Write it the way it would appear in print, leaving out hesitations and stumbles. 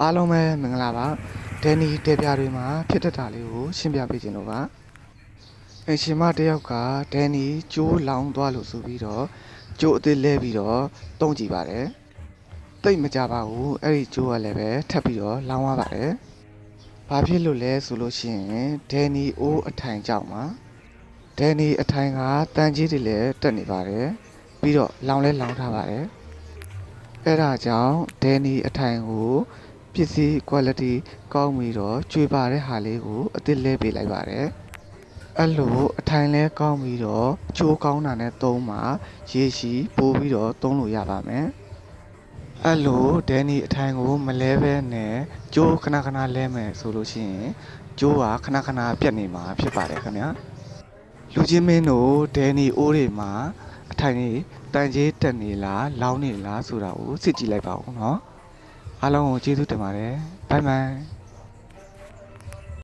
အားလုံးပဲမင်္ဂလာပါဒန်နီတေပြတွေမှာဖြစ်တတ်တာလေးကိုရှင်းပြပေးခြင်းလို့ပါအရှင်မတယောက်ကဒန်နီကျိုးလောင်သွားလို့ဆိုပြီးတော့ကျိုးအသေးလဲပြီးတော့တုံးကြည့်ပါတယ်တိတ်မကြပါဘူးအဲ့ဒီကျိုးကလည်းပဲထပ်ပြီးတော့လောင်သွားပါတယ်ဘာဖြစ်လို့လဲဆိုလို့ရှိရင်ဒန်နီအိုးအထိုင်ကြောက်မှာဒန်နီအထိုင်ကတန်ကြီးတွေလည်းတက်နေပါတယ်ပြီးတော့လောင်လဲလောင်ထားပါတယ်အဲ့ဒါကြောင့်ဒန်နီအထိုင်ကိုပစ္စည်း quality ကောင်းပြီးတော့ကျွေးပါတဲ့ဟာလေးကိုအသစ်လဲပေးလိုက်ပါတယ်အဲ့လိုအထိုင်လဲကောင်းပြီးတော့ချိုးကောင်းတာနဲ့သုံးမှာရေရှည်ပိုးပြီးတော့သုံးလို့ရပါမယ်အဲ့လိုဒန်နီအထိုင်ကိုမလဲပဲနဲ့ကျိုးခဏခဏလဲမယ်ဆိုလို့ရှိရင်ကျိုးကခဏခဏပြတ်နေမှာဖြစ်ပါတယ်ခင်ဗျာလူချင်းမင်းတို့ဒန်နီအိုးတွေမှာအထိုင်တွေတန်ကြီးတက်နေလားလောင်းနေလားဆိုတာကိုစစ်ကြည့်လိုက်ပါဦးเนาะအားလုံးကိုကျေးဇူးတင်ပါတယ်ဘိုင်ဘိုင်